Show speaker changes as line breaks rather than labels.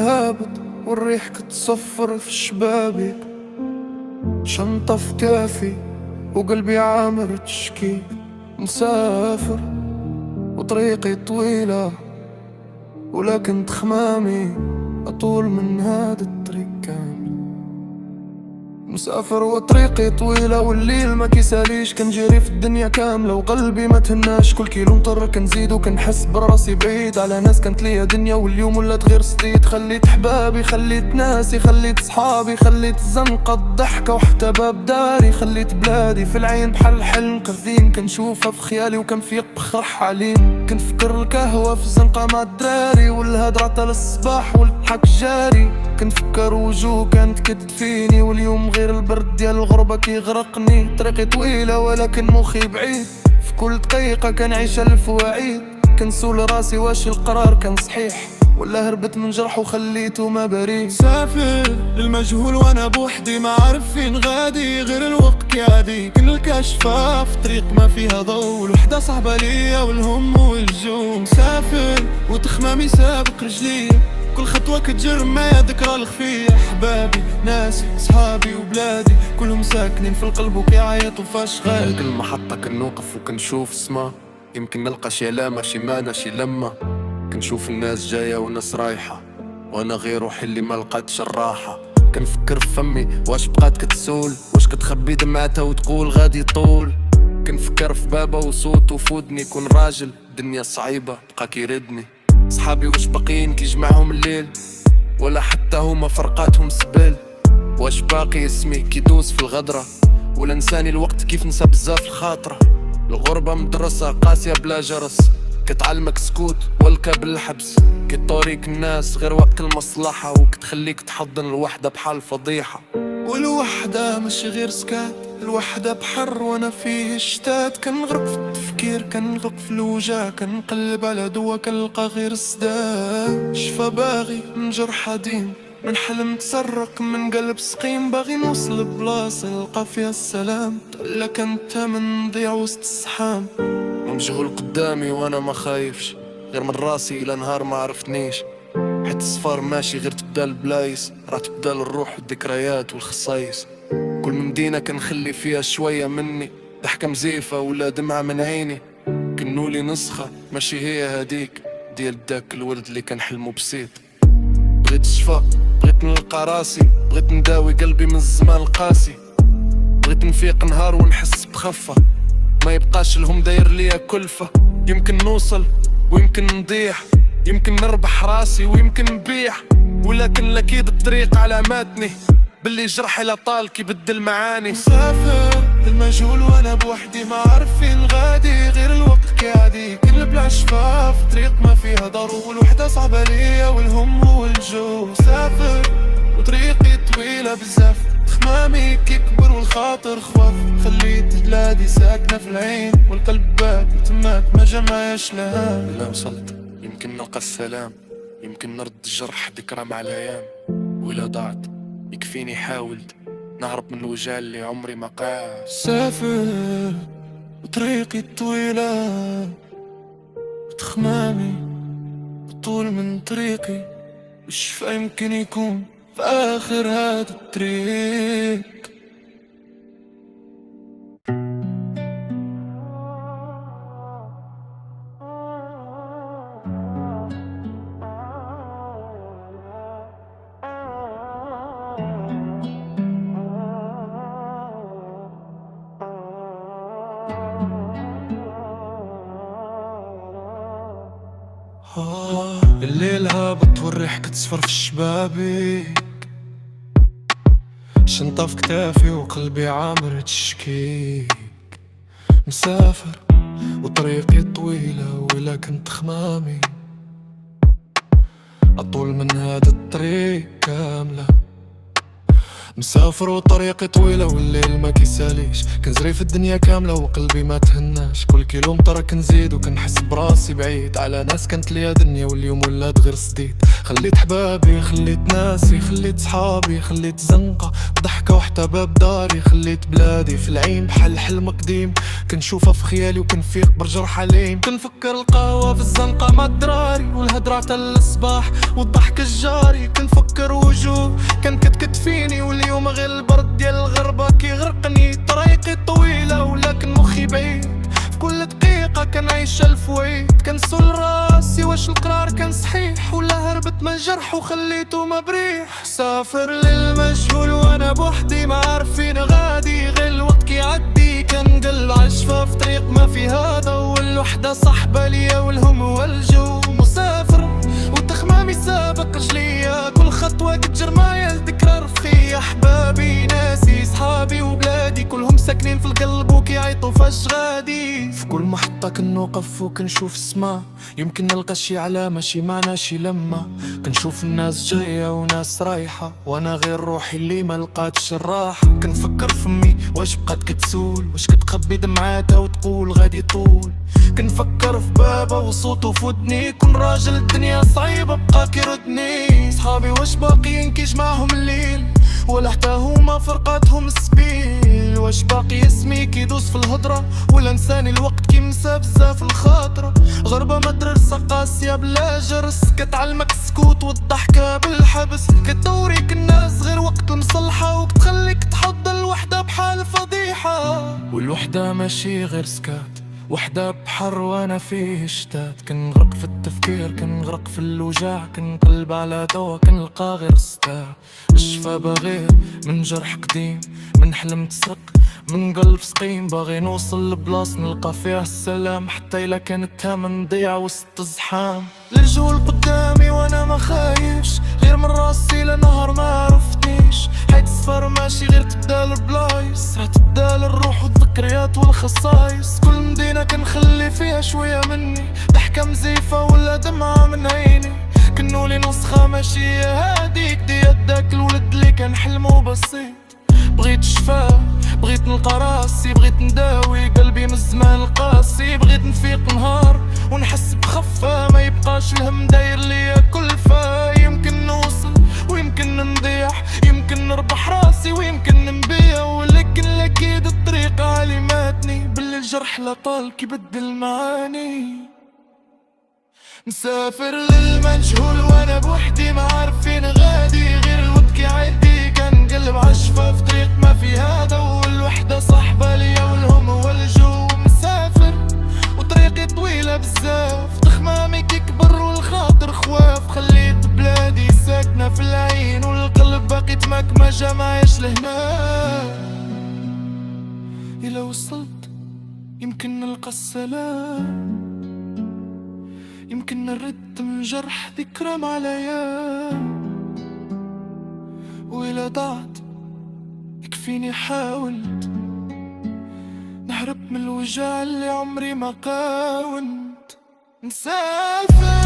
الليل هابط والريح كتصفر في شبابي، شنطة في كافي وقلبي عامر تشكي. مسافر وطريقي طويلة ولكن تخمامي أطول من هذا الطريق كامل. مسافر وطريقي طويلة والليل ما كيساليش، كنجري في الدنيا كاملة وقلبي ما تهناش. كل كيلومتر كنزيد وكنحس براسي بعيد على ناس كانت ليا دنيا واليوم ولات غير سديد. خليت حبابي، خليت ناسي، خليت صحابي، خليت الزنقة الضحكة وحتى باب داري. خليت بلادي في العين بحال حلم قديم كنشوفها في خيالي وكنفيق بخرح عليم. كنفكر القهوة في الزنقة مع الدراري والهدرة حتى للصباح والضحك جاري. كنفكر وجوه كانت كتفيني واليوم غير البرد ديال الغربة كيغرقني. طريقي طويلة ولكن مخي بعيد، في كل دقيقة كنعيش ألف وعيد. كنسول راسي واش القرار كان صحيح ولا هربت من جرح وخليته ما بريء.
سافر للمجهول وانا بوحدي ما عارف فين غادي، غير الوقت كيعدي. كل الكشفة في طريق ما فيها ضوء، الوحدة صعبة ليا والهم والجوع. سافر وتخمامي سابق رجلي، كل خطوة كتجر معايا ذكرى الخفية. أحبابي، ناسي، صحابي وبلادي كلهم ساكنين في القلب وكيعيطوا فاش غادي.
كل محطة كنوقف وكنشوف سما، يمكن نلقى شي علامة، شي معنى، شي لمة. كنشوف الناس جاية وناس رايحة وانا غير روحي اللي ما لقاتش الراحة. كنفكر في فمي واش بقات كتسول، واش كتخبي دمعتها وتقول غادي طول. كنفكر في بابا وصوت وفودني، كون راجل الدنيا صعيبة بقى كيردني. صحابي واش باقيين كيجمعهم الليل ولا حتى هما فرقاتهم سبل. واش باقي اسمي كيدوز في الغدرة ولا نساني الوقت كيف نسى بزاف الخاطرة. الغربة مدرسة قاسية بلا جرس، كتعلمك سكوت والكا بالحبس. كطريق الناس غير وقت المصلحة وكتخليك تحضن الوحدة بحال فضيحة.
والوحدة ماشي غير سكات، الوحدة بحر وانا فيه اشتات. كنغرق في التفكير، كنغرق في الوجع، كنقلب على دوا كنلقى غير الصداع. شفا باغي من جرح حديم، من حلم تسرق، من قلب سقيم. باغي نوصل بلاصة نلقى فيها السلام، لك انت من نضيع وسط الزحام.
ومجهول قدامي وانا ما خايفش، غير من راسي الى نهار ما عرفتنيش. حتى الصفار ماشي غير تبدا البلايص، راه تبدا الروح والذكريات والخصايص. كل مدينة كنخلي فيها شوية مني، ضحكة مزيفة ولا دمعة من عيني. كنولي نسخة ماشي هي هاديك ديال داك الولد اللي كنحلمو بسيط. بغيت الشفاء، بغيت نلقى راسي، بغيت نداوي قلبي من الزمان القاسي. بغيت نفيق نهار ونحس بخفة، ما يبقاش لهم داير ليا كلفة. يمكن نوصل ويمكن نضيع، يمكن نربح راسي ويمكن نبيع. ولكن اكيد الطريق علاماتني باللي جرحي لا طال كيبدل معاني.
مسافر للمجهول وانا بوحدي ما عارف فين غادي، غير الوقت كيعدي. كل بلا شفاف طريق ما فيها دار، والوحدة صعبة ليا والهم والجوع. مسافر وطريقي طويلة بزاف، خمامي كيكبر والخاطر خواف. خليت بلادي ساكنة في العين والقلب بات تمات ما جمعش لها.
لا وصلت يمكن نلقى السلام، يمكن نرد الجرح ذكرى مع الايام. ولا ضاعت يكفيني حاولت نهرب من الوجع اللي عمري ما قاع.
سافر وطريقي طويلة وتخمامي طول من طريقي، والشفا يمكن يكون في آخر هذا الطريق. الليل هابط والريح كتصفر في شبابيك، شنطة في كتافي وقلبي عامر تشكيك. مسافر وطريقي طويلة ولكن تخمامي أطول من هذا الطريق كاملة.
مسافر وطريقي طويلة والليل ما كيساليش، كنزري في الدنيا كاملة وقلبي ما تهناش. كل كيلومتر كنزيد وكنحس براسي بعيد على ناس كانت ليا دنيا واليوم ولات غير سديد. خليت حبابي، خليت ناسي، خليت صحابي، خليت زنقة ضحكة وحتى باب داري. خليت بلادي في العين بحال حلم قديم كنشوفها في خيالي وكنفيق برجر حليم. كنفكر القهوة في الزنقة مع الدراري والهدرة حتى الصباح والضحك الجاري. كنفكر وجوه كان كتكت فيني واليوم غير البرد ديال الغربة كيغرقني. طريقي طويلة ولكن مخي بعيد، في كل دقيقة كنعيش الفويد. كنسول راسي واش القرار كان صحيح ولا هربت من الجرح وخليته مبريح. سافر للمجهول وانا بوحدي ما عارفين غادي، غير الوقت كيعدي كنقلب عالشفاف طريق ما في هذا والوحدة صاحبة ليا والهم والجو. مسافر وتخمامي سابق رجليا، كل خطوة كتجر معايا لذكرى رفيع. احبابي ناسي صحابي وبلادي كلهم ساكنين في القلب وكيعيطوا فاش غادي. في كل محطة كنوقف وكنشوف السما، يمكن نلقى شي علامة شي معنى شي لمة. كنشوف الناس جاية وناس رايحة وانا غير روحي اللي ما لقاتش الراحة. كنفكر فمي واش بقات كتسول، واش كتخبي دمعاتها وتقول غادي طول. كنفكر في بابا وصوته في ودني، كون راجل الدنيا صعيبة بقى كيردني. صحابي واش باقيين كيجمعهم الليل ولا حتى هما فرقاتهم السبيل. واش باقي اسمي كيدوس في الهضرة ولا نساني الوقت كيمسى بزاف الخاطرة. غربة مدرسة قاسية بلا جرس، كتعلمك السكوت والضحكة بالحبس. كتوريك الناس غير وقت المصلحة وكتخليك تحضر الوحدة بحال فضيحة. والوحدة ماشي غير سكات، وحدة بحر وانا فيه شتات. كنغرق في التفكير، كنغرق في الوجاع، كنقلب على دوا كنلقى غير ستاع. الشفا بغير من جرح قديم، من حلم تسرق، من قلب سقيم. باغي نوصل لبلاص نلقى فيها السلام حتى إلا كانت تامن نضيع وسط الزحام. الرجول قدامي وانا ما خايفش غير من راسي لنهار ما عرفتنيش. حيت السفر ماشي غير تبدال البلايص، راه تبدال الروح والذكريات والخصايص. كل مدينة كنخلي فيها شوية مني، ضحكة مزيفة ولا دمعة من عيني. كنولي نسخة ماشي هاديك ديال داك الولد اللي كان حلمه بسيط. بغيت شفاء، بغيت نلقى راسي، بغيت نداوي قلبي من الزمان القاسي. بغيت نفيق نهار ونحس بخفة، ما يبقاش الهم داير ليا كلفة. يمكن نوصل ويمكن نضيع، يمكن نربح راسي ويمكن نبيع. ولكن اكيد الطريق علمتني باللي الجرح لا طال كيبدل معاني. مسافر للمجهول وانا بوحدي ما عارفين غادي، غير الوقت كيعدي كنقلب عالشفاف طريق ما في هذا والوحدة صاحبة ليا والهم والجو. مسافر وطريقي طويلة بزاف، تخمامي كيكبر والخاطر خواف. خليت بلادي ساكنة في العين والقلب باقي تمكمجة معايش لهنا. إلا وصلت يمكن نلقى السلام، يمكن نرد من جرح ذكرى مع الأيام. وإلا ضاعت يكفيني حاولت نهرب من الوجع اللي عمري ما قاومت. نسافر